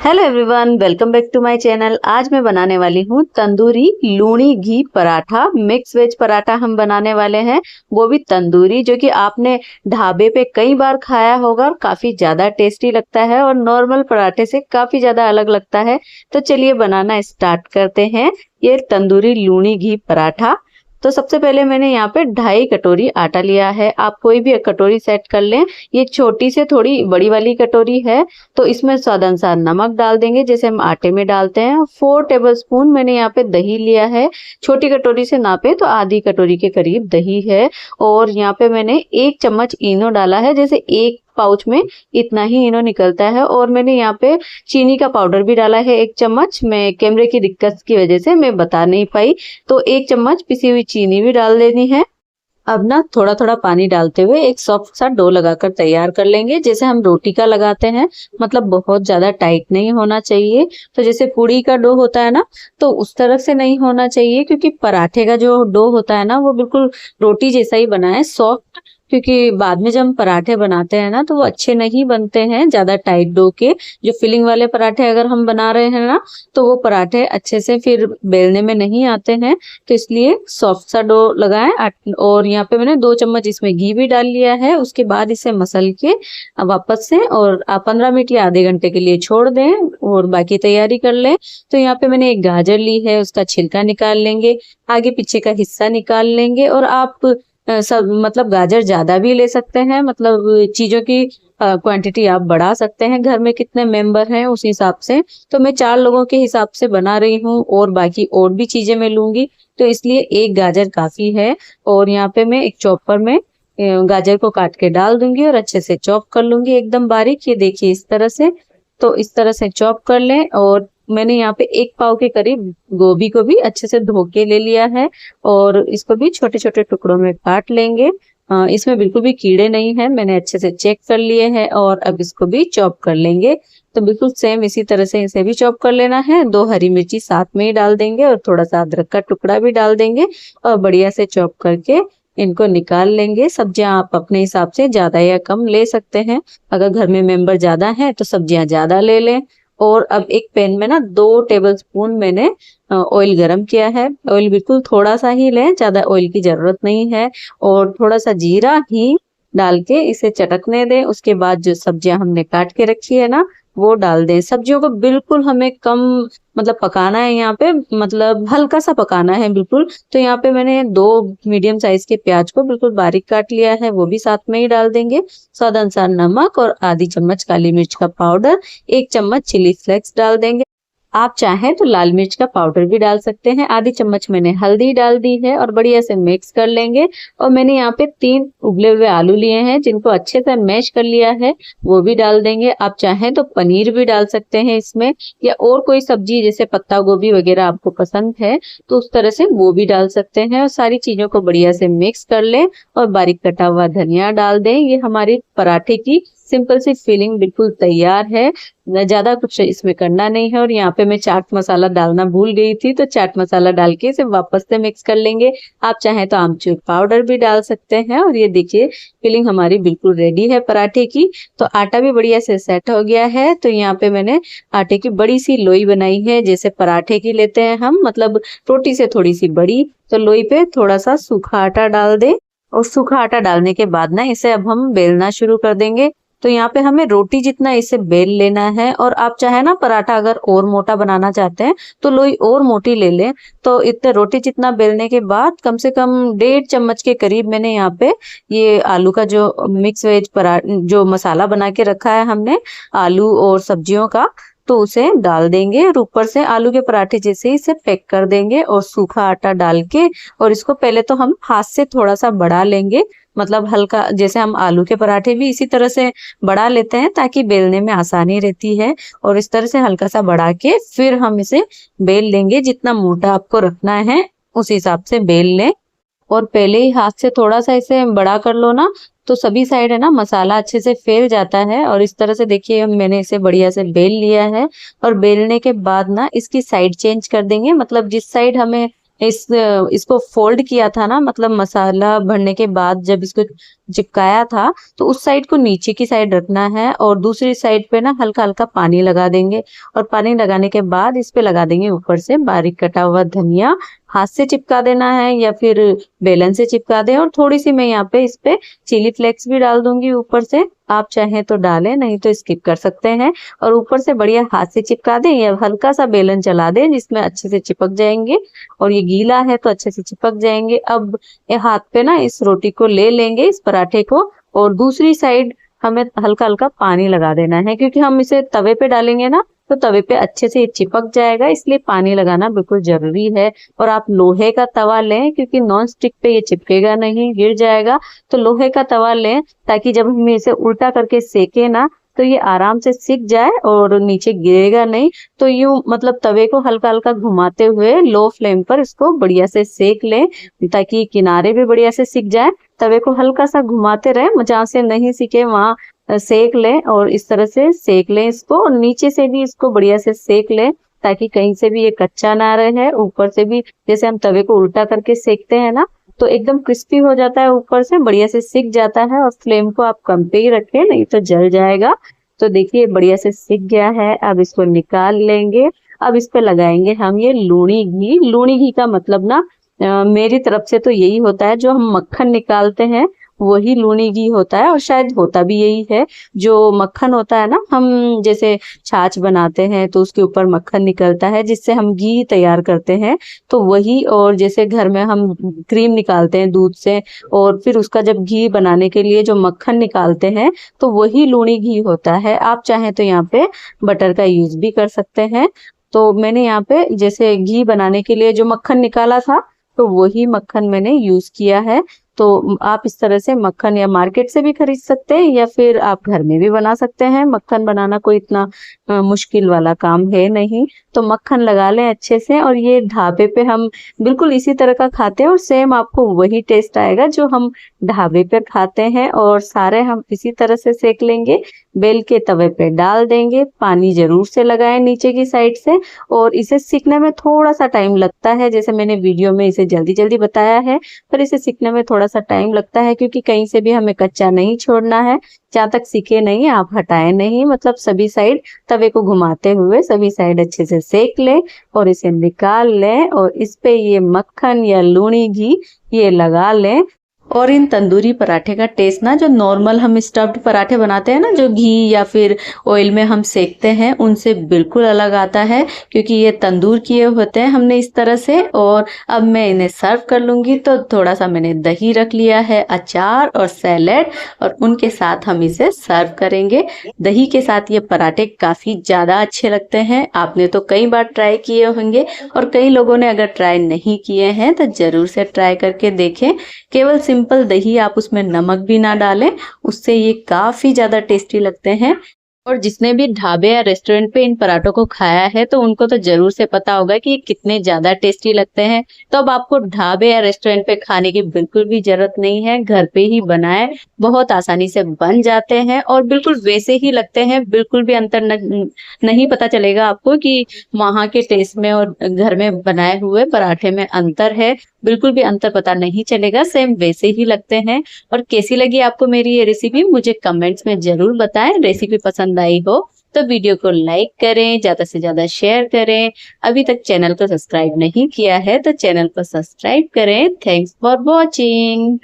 Hello everyone, welcome back to my channel. आज मैं बनाने वाली हूँ तंदूरी लूणी घी पराठा। मिक्स वेज पराठा हम बनाने वाले हैं, वो भी तंदूरी, जो कि आपने ढाबे पे कई बार खाया होगा और काफ़ी ज़्यादा टेस्टी लगता है और नॉर्मल पराठे से काफ़ी ज़्यादा अलग लगता है। तो चलिए बनाना स्टार्ट करते हैं ये तंदूरी लूणी घी पराठा। तो सबसे पहले मैंने यहाँ पे 2.5 कटोरी आटा लिया है। आप कोई भी कटोरी सेट कर लें। ये छोटी से थोड़ी बड़ी वाली कटोरी है, तो इसमें स्वाद अनुसार नमक डाल देंगे जैसे हम आटे में डालते हैं। 4 टेबलस्पून मैंने यहाँ पे दही लिया है। छोटी कटोरी से नापे तो आधी कटोरी के करीब दही है। और यहाँ पे मैंने 1 चम्मच इनो डाला है, जैसे 1 पाउच में इतना ही इनो निकलता है। और मैंने यहाँ पे चीनी का पाउडर भी डाला है 1 चम्मच। मैं कैमरे की दिक्कत की वजह से मैं बता नहीं पाई, तो 1 चम्मच पिसी हुई चीनी भी डाल देनी है। अब ना थोड़ा थोड़ा पानी डालते हुए एक सॉफ्ट सा डो लगाकर तैयार कर लेंगे, जैसे हम रोटी का लगाते हैं। मतलब बहुत ज्यादा टाइट नहीं होना चाहिए। तो जैसे पूड़ी का डो होता है ना, तो उस तरफ से नहीं होना चाहिए, क्योंकि पराठे का जो डो होता है ना, वो बिल्कुल रोटी जैसा ही बना है, सॉफ्ट। क्योंकि बाद में जब हम पराठे बनाते हैं ना, तो वो अच्छे नहीं बनते हैं ज्यादा टाइट डो के। जो फिलिंग वाले पराठे अगर हम बना रहे हैं ना, तो वो पराठे अच्छे से फिर बेलने में नहीं आते हैं। तो इसलिए सॉफ्ट सा डो लगाएं। और यहाँ पे मैंने 2 चम्मच इसमें घी भी डाल लिया है। उसके बाद इसे मसल के वापस से और 15 मिनट या आधे घंटे के लिए छोड़ दें और बाकी तैयारी कर लें। तो यहाँ पे मैंने एक गाजर ली है, उसका छिलका निकाल लेंगे, आगे पीछे का हिस्सा निकाल लेंगे। और आप सब मतलब गाजर ज्यादा भी ले सकते हैं, मतलब चीजों की क्वांटिटी आप बढ़ा सकते हैं। घर में कितने मेंबर हैं उस हिसाब से। तो मैं 4 लोगों के हिसाब से बना रही हूँ और बाकी और भी चीजें मैं लूंगी, तो इसलिए 1 गाजर काफी है। और यहाँ पे मैं एक चॉपर में गाजर को काट के डाल दूंगी और अच्छे से चॉप कर लूंगी एकदम बारीक। ये देखिए इस तरह से। तो इस तरह से चॉप कर लें। और मैंने यहाँ पे 1 पाव के करीब गोभी को भी अच्छे से धो के ले लिया है और इसको भी छोटे छोटे टुकड़ों में काट लेंगे। इसमें बिल्कुल भी कीड़े नहीं है, मैंने अच्छे से चेक कर लिए हैं। और अब इसको भी चॉप कर लेंगे। तो बिल्कुल सेम इसी तरह से इसे भी चॉप कर लेना है। 2 हरी मिर्ची साथ में ही डाल देंगे और थोड़ा सा अदरक का टुकड़ा भी डाल देंगे और बढ़िया से चॉप करके इनको निकाल लेंगे। सब्जियां आप अपने हिसाब से ज्यादा या कम ले सकते हैं। अगर घर में मेंबर ज्यादा हैं तो सब्जियां ज्यादा ले लें। और अब एक पैन में ना 2 टेबलस्पून मैंने ऑयल गरम किया है। ऑयल बिल्कुल थोड़ा सा ही लें, ज्यादा ऑयल की जरूरत नहीं है। और थोड़ा सा जीरा ही डाल के इसे चटकने दें। उसके बाद जो सब्जियां हमने काट के रखी है ना, वो डाल दें। सब्जियों को बिल्कुल हमें कम मतलब पकाना है यहाँ पे, मतलब हल्का सा पकाना है बिल्कुल। तो यहाँ पे मैंने 2 मीडियम साइज के प्याज को बिल्कुल बारीक काट लिया है, वो भी साथ में ही डाल देंगे। स्वाद अनुसार नमक और आधी चम्मच काली मिर्च का पाउडर, 1 चम्मच चिली फ्लेक्स डाल देंगे। आप चाहें तो लाल मिर्च का पाउडर भी डाल सकते हैं। आधी चम्मच मैंने हल्दी डाल दी है और बढ़िया से मिक्स कर लेंगे। और मैंने यहाँ पे 3 उबले हुए आलू लिए हैं, जिनको अच्छे से मैश कर लिया है, वो भी डाल देंगे। आप चाहें तो पनीर भी डाल सकते हैं इसमें, या और कोई सब्जी जैसे पत्ता गोभी वगैरह आपको पसंद है तो उस तरह से वो भी डाल सकते हैं। और सारी चीजों को बढ़िया से मिक्स कर लें और बारीक कटा हुआ धनिया डाल दें। ये हमारी पराठे की सिंपल सी फिलिंग बिल्कुल तैयार है। ज्यादा कुछ इसमें करना नहीं है। और यहाँ पे मैं चाट मसाला डालना भूल गई थी, तो चाट मसाला डाल के इसे वापस से मिक्स कर लेंगे। आप चाहें तो आमचूर पाउडर भी डाल सकते हैं। और ये देखिए फिलिंग हमारी बिल्कुल रेडी है पराठे की। तो आटा भी बढ़िया से सेट हो गया है। तो यहाँ पे मैंने आटे की बड़ी सी लोई बनाई है, जैसे पराठे की लेते हैं हम, मतलब रोटी से थोड़ी सी बड़ी। तो लोई पे थोड़ा सा सूखा आटा डाल दे। और सूखा आटा डालने के बाद ना इसे अब हम बेलना शुरू कर देंगे। तो यहाँ पे हमें रोटी जितना इसे बेल लेना है। और आप चाहे ना पराठा अगर और मोटा बनाना चाहते हैं तो लोई और मोटी ले लें। तो इतने रोटी जितना बेलने के बाद कम से कम 1.5 चम्मच के करीब मैंने यहाँ पे ये आलू का जो मिक्स वेज जो मसाला बना के रखा है हमने आलू और सब्जियों का, तो उसे डाल देंगे। और ऊपर से आलू के पराठे जैसे इसे पैक कर देंगे और सूखा आटा डाल के। और इसको पहले तो हम हाथ से थोड़ा सा बढ़ा लेंगे, मतलब हल्का, जैसे हम आलू के पराठे भी इसी तरह से बढ़ा लेते हैं ताकि बेलने में आसानी रहती है। और इस तरह से हल्का सा बढ़ा के फिर हम इसे बेल लेंगे। जितना मोटा आपको रखना है उस हिसाब से बेल लें। और पहले ही हाथ से थोड़ा सा इसे बड़ा कर लो ना, तो सभी साइड है ना मसाला अच्छे से फैल जाता है। और इस तरह से देखिए मैंने इसे बढ़िया से बेल लिया है। और बेलने के बाद ना इसकी साइड चेंज कर देंगे, मतलब जिस साइड हमें इसको फोल्ड किया था ना, मतलब मसाला भरने के बाद जब इसको चिपकाया था तो उस साइड को नीचे की साइड रखना है और दूसरी साइड पे ना हल्का हल्का पानी लगा देंगे। और पानी लगाने के बाद इस पे लगा देंगे ऊपर से बारीक कटा हुआ धनिया। हाथ से चिपका देना है या फिर बेलन से चिपका दें। और थोड़ी सी मैं यहाँ पे इस पे चिली फ्लेक्स भी डाल दूंगी ऊपर से, आप चाहें तो डालें, नहीं तो स्किप कर सकते हैं। और ऊपर से बढ़िया हाथ से चिपका दें या हल्का सा बेलन चला दें जिसमें अच्छे से चिपक जाएंगे। और ये गीला है तो अच्छे से चिपक जाएंगे। अब ये हाथ पे ना इस रोटी को ले लेंगे, इस पराठे को, और दूसरी साइड हमें हल्का हल्का पानी लगा देना है क्योंकि हम इसे तवे पे डालेंगे ना तो तवे पे अच्छे से ये चिपक जाएगा, इसलिए पानी लगाना बिल्कुल जरूरी है। और आप लोहे का तवा लें क्योंकि नॉन स्टिक पे ये चिपकेगा नहीं, गिर जाएगा। तो लोहे का तवा लें ताकि जब हम इसे उल्टा करके सेके ना तो ये आराम से सिक जाए और नीचे गिरेगा नहीं। तो यूं मतलब तवे को हल्का हल्का घुमाते हुए लो फ्लेम पर इसको बढ़िया से सेक लें ताकि किनारे भी बढ़िया से सिक जाए। तवे को हल्का सा घुमाते रहें, जहाँ से नहीं सिके वहां सेक लें और इस तरह से सेक लें इसको। और नीचे से भी इसको बढ़िया से सेक लें ताकि कहीं से भी ये कच्चा ना रहे। ऊपर से भी जैसे हम तवे को उल्टा करके सेकते हैं ना तो एकदम क्रिस्पी हो जाता है, ऊपर से बढ़िया से सिक जाता है। और फ्लेम को आप कम पे ही रखें, नहीं तो जल जाएगा। तो देखिए बढ़िया से सिक गया है, अब इसको निकाल लेंगे। अब इस पे लगाएंगे हम ये लूणी घी। लूणी घी का मतलब ना मेरी तरफ से तो यही होता है, जो हम मक्खन निकालते हैं वही लूणी घी होता है। और शायद होता भी यही है। जो मक्खन होता है ना, हम जैसे छाछ बनाते हैं तो उसके ऊपर मक्खन निकलता है जिससे हम घी तैयार करते हैं, तो वही। और जैसे घर में हम क्रीम निकालते हैं दूध से और फिर उसका जब घी बनाने के लिए जो मक्खन निकालते हैं तो वही लूणी घी होता है। आप चाहें तो यहाँ पे बटर का यूज भी कर सकते हैं। तो मैंने यहाँ पे जैसे घी बनाने के लिए जो मक्खन निकाला था तो वही मक्खन मैंने यूज किया है। तो आप इस तरह से मक्खन या मार्केट से भी खरीद सकते हैं या फिर आप घर में भी बना सकते हैं। मक्खन बनाना कोई इतना मुश्किल वाला काम है नहीं। तो मक्खन लगा लें अच्छे से। और ये ढाबे पे हम बिल्कुल इसी तरह का खाते हैं और सेम आपको वही टेस्ट आएगा जो हम ढाबे पे खाते हैं। और सारे हम इसी तरह से सेक लेंगे, बेल के तवे पे डाल देंगे। पानी जरूर से लगाएं नीचे की साइड से। और इसे सीखने में थोड़ा सा टाइम लगता है, जैसे मैंने वीडियो में इसे जल्दी जल्दी बताया है, पर इसे सीखने में थोड़ा सा टाइम लगता है क्योंकि कहीं से भी हमें कच्चा नहीं छोड़ना है। जहाँ तक सीखे नहीं आप हटाएं नहीं, मतलब सभी साइड तवे को घुमाते हुए सभी साइड अच्छे से सेक लें और इसे निकाल लें। और इस पे ये मक्खन या लूणी घी ये लगा लें। और इन तंदूरी पराठे का टेस्ट ना जो नॉर्मल हम स्टफ्ड पराठे बनाते हैं ना, जो घी या फिर ऑयल में हम सेकते हैं, उनसे बिल्कुल अलग आता है क्योंकि ये तंदूर किए होते हैं हमने इस तरह से। और अब मैं इन्हें सर्व कर लूँगी। तो थोड़ा सा मैंने दही रख लिया है, अचार और सैलेड, और उनके साथ हम इसे सर्व करेंगे। दही के साथ ये पराठे काफ़ी ज़्यादा अच्छे लगते हैं। आपने तो कई बार ट्राई किए होंगे और कई लोगों ने अगर ट्राई नहीं किए हैं तो ज़रूर से ट्राई करके देखें। केवल सिंपल दही, आप उसमें नमक भी ना डालें, उससे ये काफ़ी ज़्यादा टेस्टी लगते हैं। और जिसने भी ढाबे या रेस्टोरेंट पे इन पराठों को खाया है तो उनको तो जरूर से पता होगा कि ये कितने ज्यादा टेस्टी लगते हैं। तो अब आपको ढाबे या रेस्टोरेंट पे खाने की बिल्कुल भी जरूरत नहीं है, घर पे ही बनाएं, बहुत आसानी से बन जाते हैं और बिल्कुल वैसे ही लगते हैं। बिल्कुल भी अंतर नहीं पता चलेगा आपको कि वहाँ के टेस्ट में और घर में बनाए हुए पराठे में अंतर है, बिल्कुल भी अंतर पता नहीं चलेगा, सेम वैसे ही लगते हैं। और कैसी लगी आपको मेरी ये रेसिपी मुझे कमेंट्स में जरूर बताएं। रेसिपी पसंद आई हो तो वीडियो को लाइक करें, ज्यादा से ज्यादा शेयर करें। अभी तक चैनल को सब्सक्राइब नहीं किया है तो चैनल को सब्सक्राइब करें। Thanks for watching.